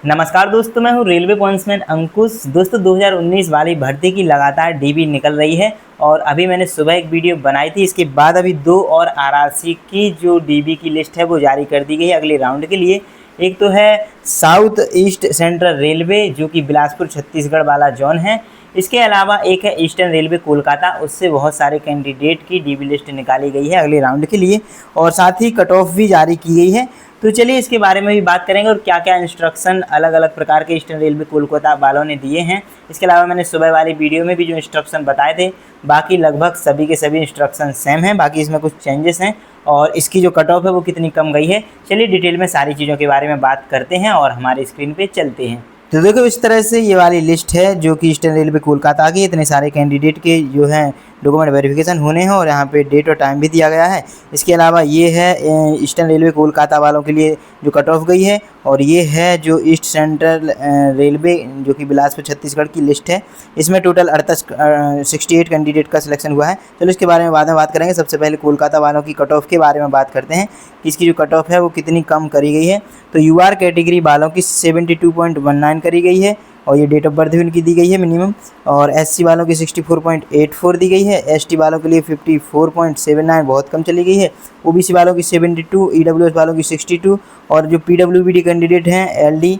नमस्कार दोस्तों, मैं हूं रेलवे पॉइंट्समैन अंकुश। दोस्तों 2019 वाली भर्ती की लगातार डीबी निकल रही है और अभी मैंने सुबह एक वीडियो बनाई थी। इसके बाद अभी 2 और आरआरसी की जो डीबी की लिस्ट है वो जारी कर दी गई है अगले राउंड के लिए। एक तो है साउथ ईस्ट सेंट्रल रेलवे जो कि बिलासपुर छत्तीसगढ़ वाला जोन है। इसके अलावा एक है ईस्टर्न रेलवे कोलकाता, उससे बहुत सारे कैंडिडेट की डीबी लिस्ट निकाली गई है अगले राउंड के लिए और साथ ही कट ऑफ भी जारी की गई है। तो चलिए इसके बारे में भी बात करेंगे और क्या क्या इंस्ट्रक्शन अलग अलग प्रकार के ईस्टर्न रेलवे कोलकाता वालों ने दिए हैं। इसके अलावा मैंने सुबह वाली वीडियो में भी जो इंस्ट्रक्शन बताए थे, बाकी लगभग सभी के सभी इंस्ट्रक्शन सेम हैं, बाकी इसमें कुछ चेंजेस हैं और इसकी जो कट ऑफ है वो कितनी कम गई है। चलिए डिटेल में सारी चीज़ों के बारे में बात करते हैं और हमारे स्क्रीन पर चलते हैं। तो देखो इस तरह से ये वाली लिस्ट है जो कि ईस्टर्न रेलवे कोलकाता की इतने सारे कैंडिडेट के जो हैं डॉक्यूमेंट वेरिफिकेशन होने हैं और यहाँ पे डेट और टाइम भी दिया गया है। इसके अलावा ये है ईस्टर्न रेलवे कोलकाता वालों के लिए जो कट ऑफ गई है और ये है जो ईस्ट सेंट्रल रेलवे जो कि बिलासपुर छत्तीसगढ़ की लिस्ट है। इसमें टोटल 68 कैंडिडेट का सिलेक्शन हुआ है। चलो इसके बारे में बाद में बात करेंगे। सबसे पहले कोलकाता वालों की कट ऑफ के बारे में बात करते हैं कि इसकी जो कट ऑफ है वो कितनी कम करी गई है। तो यूआर कैटेगरी वालों की 72.19 करी गई है और ये डेट ऑफ बर्थ भी उनकी दी गई है मिनिमम। और एससी वालों की 64.84 दी गई है। एसटी वालों के लिए 54.79 बहुत कम चली गई है। ओबीसी वालों की 72, ईडब्ल्यूएस वालों की 62 और जो पीडब्ल्यूबीडी कैंडिडेट हैं एलडी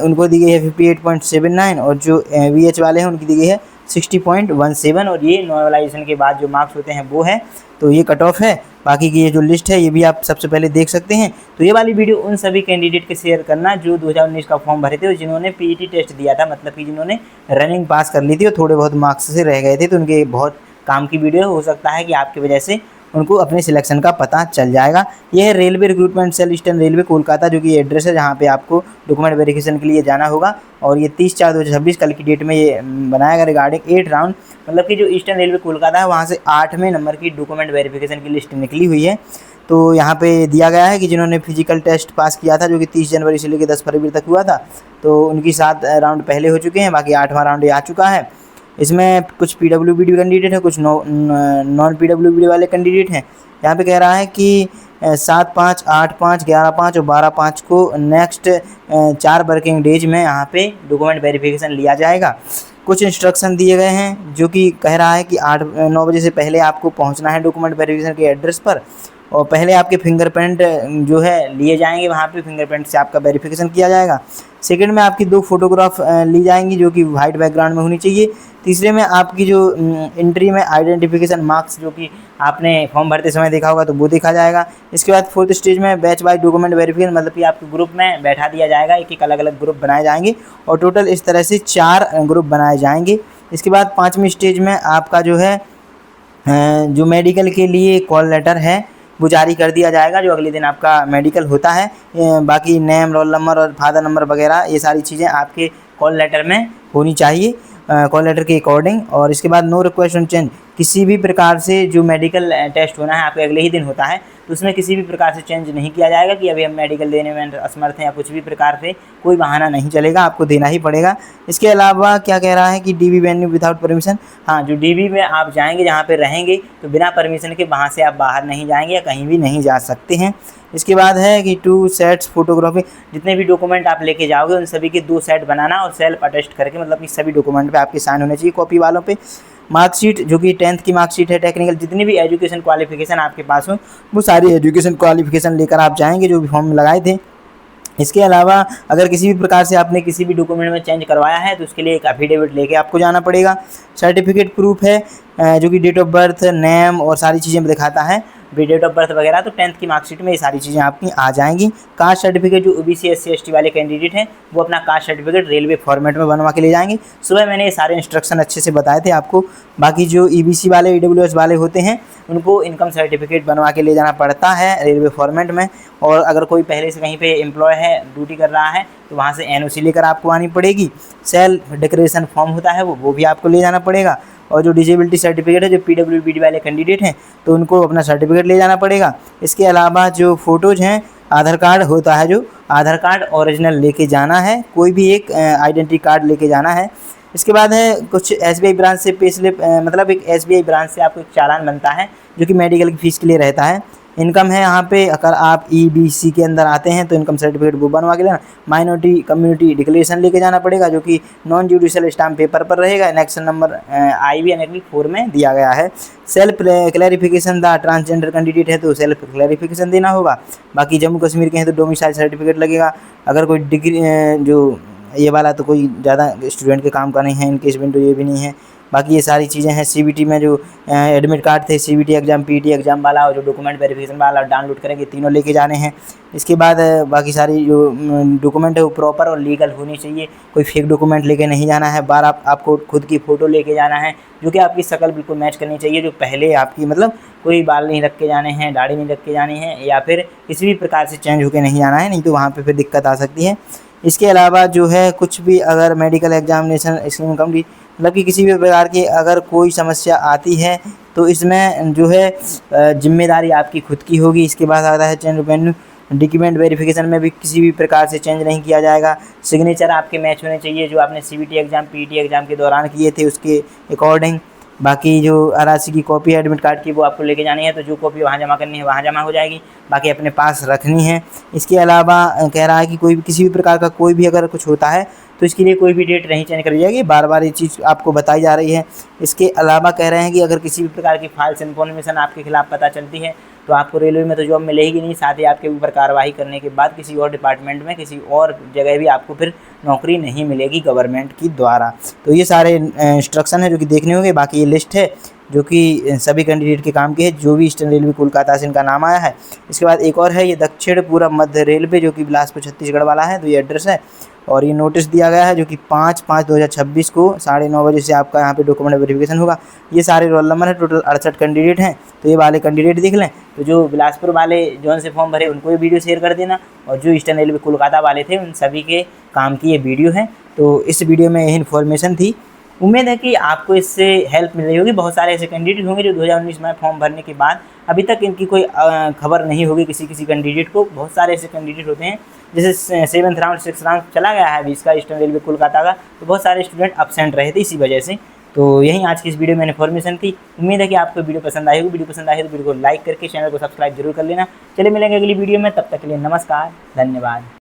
उनको दी गई है 58.79 और जो वीएच वाले हैं उनकी दी गई है 60.17 और ये नॉर्मलाइजेशन के बाद जो मार्क्स होते हैं वो है। तो ये कट ऑफ है। बाकी की ये जो लिस्ट है ये भी आप सबसे पहले देख सकते हैं। तो ये वाली वीडियो उन सभी कैंडिडेट के शेयर करना जो 2019 का फॉर्म भरे थे और जिन्होंने पीईटी टेस्ट दिया था, मतलब कि जिन्होंने रनिंग पास कर ली थी और थोड़े बहुत मार्क्स से रह गए थे। तो उनके बहुत काम की वीडियो हो सकता है कि आपकी वजह से उनको अपने सिलेक्शन का पता चल जाएगा। यह है railway recruitment cell eastern railway Kolkata जो कि एड्रेस है जहाँ पे आपको डॉक्यूमेंट वेरिफिकेशन के लिए जाना होगा और ये 30/4/2026 कल की डेट में ये बनाया गया रिगार्डिंग 8 राउंड, मतलब कि जो ईस्टर्न रेलवे कोलकाता है वहाँ से 8वें नंबर की डॉक्यूमेंट वेरिफिकेशन की लिस्ट निकली हुई है। तो यहाँ पे दिया गया है कि जिन्होंने फिजिकल टेस्ट पास किया था जो कि 30 जनवरी से लेकर 10 फरवरी तक हुआ था, तो उनकी 7 राउंड पहले हो चुके हैं, बाकी 8वां राउंड ये आ चुका है। इसमें कुछ पीडब्ल्यूबीडी कैंडिडेट है, कुछ नॉन पीडब्ल्यूबीडी वाले कैंडिडेट हैं। यहाँ पे कह रहा है कि 7/5, 8/5, 11/5 और 12/5 को नेक्स्ट 4 वर्किंग डेज में यहाँ पे डॉक्यूमेंट वेरिफिकेशन लिया जाएगा। कुछ इंस्ट्रक्शन दिए गए हैं जो कि कह रहा है कि 8-9 बजे से पहले आपको पहुँचना है डॉक्यूमेंट वेरिफिकेशन के एड्रेस पर और पहले आपके फिंगरप्रिंट जो है लिए जाएंगे, वहाँ पे फिंगरप्रिंट से आपका वेरिफिकेशन किया जाएगा। सेकंड में आपकी 2 फोटोग्राफ ली जाएंगी जो कि वाइट बैकग्राउंड में होनी चाहिए। तीसरे में आपकी जो एंट्री में आइडेंटिफिकेशन मार्क्स जो कि आपने फॉर्म भरते समय देखा होगा तो वो देखा जाएगा। इसके बाद 4th स्टेज में बैच वाइज डॉक्यूमेंट वेरिफिकेशन, मतलब कि आपके ग्रुप में बैठा दिया जाएगा, एक अलग अलग ग्रुप बनाए जाएंगे और टोटल इस तरह से 4 ग्रुप बनाए जाएंगे। इसके बाद 5वीं स्टेज में आपका जो है जो मेडिकल के लिए कॉल लेटर है वो जारी कर दिया जाएगा जो अगले दिन आपका मेडिकल होता है। बाकी नेम, रोल नंबर और फादर नंबर वगैरह ये सारी चीज़ें आपके कॉल लेटर में होनी चाहिए कॉल लेटर के अकॉर्डिंग। और इसके बाद नो रिक्वेस्ट ऑन चेंज, किसी भी प्रकार से जो मेडिकल टेस्ट होना है आपके अगले ही दिन होता है तो उसमें किसी भी प्रकार से चेंज नहीं किया जाएगा कि अभी हम मेडिकल देने में असमर्थ हैं या कुछ भी प्रकार से कोई बहाना नहीं चलेगा, आपको देना ही पड़ेगा। इसके अलावा क्या कह रहा है कि डीबी वेन्यू विदाउट परमिशन, हाँ जो डीबी में आप जाएंगे जहाँ पे रहेंगे तो बिना परमिशन के वहाँ से आप बाहर नहीं जाएंगे या कहीं भी नहीं जा सकते हैं। इसके बाद है कि 2 सेट्स फोटोग्राफी, जितने भी डॉक्यूमेंट आप लेके जाओगे उन सभी के 2 सेट बनाना और सेल्फ अटेस्ट करके, मतलब कि सभी डॉक्यूमेंट पे आपके साइन होने चाहिए कॉपी वालों पे। मार्कशीट जो कि 10th की मार्कशीट है, टेक्निकल जितनी भी एजुकेशन क्वालिफिकेशन आपके पास हो वो सारी एजुकेशन क्वालिफिकेशन लेकर आप जाएंगे जो भी फॉर्म में लगाए थे। इसके अलावा अगर किसी भी प्रकार से आपने किसी भी डॉक्यूमेंट में चेंज करवाया है तो उसके लिए एक एफिडेविट लेके आपको जाना पड़ेगा। सर्टिफिकेट प्रूफ है जो कि डेट ऑफ बर्थ, नेम और सारी चीज़ें दिखाता है, डेट ऑफ बर्थ वगैरह, तो 10th की मार्कशीट में ये सारी चीज़ें आपकी आ जाएंगी। कास्ट सर्टिफिकेट जो ओबीसी एससी एसटी वाले कैंडिडेट हैं वो अपना कास्ट सर्टिफिकेट रेलवे फॉर्मेट में बनवा के ले जाएंगे। सुबह मैंने ये सारे इंस्ट्रक्शन अच्छे से बताए थे आपको। बाकी जो ईबीसी वाले, ईडब्ल्यूएस वाले होते हैं उनको इनकम सर्टिफिकेट बनवा के ले जाना पड़ता है रेलवे फॉर्मेट में। और अगर कोई पहले से कहीं पे एम्प्लॉय है, ड्यूटी कर रहा है तो वहाँ से एनओसी लेकर आपको आनी पड़ेगी। सेल्फ डिक्लेरेशन फॉर्म होता है वो भी आपको ले जाना पड़ेगा। और जो डिजेबिलिटी सर्टिफिकेट है जो पीडब्ल्यूबीडी वाले कैंडिडेट हैं तो उनको अपना सर्टिफिकेट ले जाना पड़ेगा। इसके अलावा जो फ़ोटोज़ हैं, आधार कार्ड होता है जो आधार कार्ड ओरिजिनल लेके जाना है, कोई भी एक आइडेंटिटी कार्ड लेके जाना है। इसके बाद है कुछ एसबीआई ब्रांच से पे स्लिप, मतलब एक एसबीआई ब्रांच से आपको एक चालान बनता है जो कि मेडिकल की फ़ीस के लिए रहता है। इनकम है यहाँ पे, अगर आप EBC के अंदर आते हैं तो इनकम सर्टिफिकेट वो बनवा के लेना। माइनॉरिटी कम्युनिटी डिक्लेरेशन लेके जाना पड़ेगा, जो कि नॉन जुडिशियल स्टाम्प पेपर पर रहेगा। एनेक्शन नंबर IB एनेक्टिव 4 में दिया गया है। Self clarification the transgender candidate है तो सेल्फ क्लैरिफिकेशन देना होगा। बाकी जम्मू कश्मीर के हैं तो डोमिसाइल सर्टिफिकेट लगेगा। अगर कोई डिग्री जो ये वाला तो कोई ज़्यादा स्टूडेंट के काम का नहीं है, इनकेस विंडो ये भी नहीं है। बाकी ये सारी चीज़ें हैं। CBT में जो एडमिट कार्ड थे, CBT एग्ज़ाम, PET एग्ज़ाम वाला और जो डॉक्यूमेंट वेरिफिकेशन वाला डाउनलोड करेंगे, तीनों लेके जाने हैं। इसके बाद बाकी सारी जो डॉक्यूमेंट है वो प्रॉपर और लीगल होनी चाहिए। कोई फेक डॉक्यूमेंट लेके नहीं जाना है। बार आपको खुद की फ़ोटो लेके जाना है, जो कि आपकी शक्ल बिल्कुल मैच करनी चाहिए। जो पहले आपकी मतलब कोई बाल नहीं रख के जाने हैं, दाढ़ी नहीं रख के जानी है, या फिर किसी भी प्रकार से चेंज होके नहीं जाना है, नहीं तो वहाँ पे फिर दिक्कत आ सकती है। इसके अलावा जो है कुछ भी अगर मेडिकल एग्जामिनेशन स्कीम कंप्लीट मतलब कि किसी भी प्रकार की अगर कोई समस्या आती है तो इसमें जो है जिम्मेदारी आपकी खुद की होगी। इसके बाद आता है चेंज वेन्यू डॉक्यूमेंट वेरिफिकेशन में भी किसी भी प्रकार से चेंज नहीं किया जाएगा। सिग्नेचर आपके मैच होने चाहिए, जो आपने CBT एग्ज़ाम, PET एग्ज़ाम के दौरान किए थे उसके अकॉर्डिंग। बाकी जो RRC की कॉपी है एडमिट कार्ड की वो आपको लेके जानी है, तो जो कॉपी वहाँ जमा करनी है वहाँ जमा हो जाएगी, बाकी अपने पास रखनी है। इसके अलावा कह रहा है कि कोई भी किसी भी प्रकार का कोई भी अगर कुछ होता है तो इसके लिए कोई भी डेट नहीं चेंज करी जाएगी, बार बार ये चीज़ आपको बताई जा रही है। इसके अलावा कह रहे हैं कि अगर किसी भी प्रकार की फॉल्स इन्फॉर्मेशन आपके खिलाफ पता चलती है तो आपको रेलवे में तो जॉब मिलेगी नहीं, साथ ही आपके ऊपर कार्रवाई करने के बाद किसी और डिपार्टमेंट में, किसी और जगह भी आपको फिर नौकरी नहीं मिलेगी गवर्नमेंट की द्वारा। तो ये सारे इंस्ट्रक्शन है जो कि देखने होंगे। बाकी ये लिस्ट है जो कि सभी कैंडिडेट के काम की है, जो भी ईस्टर्न रेलवे कोलकाता से इनका नाम आया है। इसके बाद एक और है, ये दक्षिण पूर्व मध्य रेलवे जो कि बिलासपुर छत्तीसगढ़ वाला है, तो ये एड्रेस है। और ये नोटिस दिया गया है जो कि 5/5/2026 को 9:30 बजे से आपका यहाँ पे डॉक्यूमेंट वेरिफिकेशन होगा। ये सारे रोल नंबर है, टोटल 68 कैंडिडेट हैं। तो ये वाले कैंडिडेट देख लें, तो जो बिलासपुर वाले जोन से फॉर्म भरे उनको ये वीडियो शेयर कर देना, और जो ईस्टर्न रेलवे कोलकाता वाले थे उन सभी के काम की ये वीडियो है। तो इस वीडियो में यही इन्फॉर्मेशन थी। उम्मीद है कि आपको इससे हेल्प मिल रही होगी। बहुत सारे ऐसे कैंडिडेट होंगे जो 2019 में फॉर्म भरने के बाद अभी तक इनकी कोई खबर नहीं होगी किसी कैंडिडेट को। बहुत सारे ऐसे कैंडिडेट होते हैं, जैसे 7th राउंड 6th राउंड चला गया है अभी इसका ईस्टर्न रेलवे कोलकाता का, तो बहुत सारे स्टूडेंट अब्सेंट रहे थे इसी वजह से। तो यही आज की इस वीडियो में इन्फॉर्मेशन थी। उम्मीद है कि आपको वीडियो पसंद आई होगी। वीडियो पसंद आई तो वीडियो को लाइक करके चैनल को सब्सक्राइब जरूर कर लेना। चलिए मिलेंगे अगली वीडियो में, तब तक के लिए नमस्कार, धन्यवाद।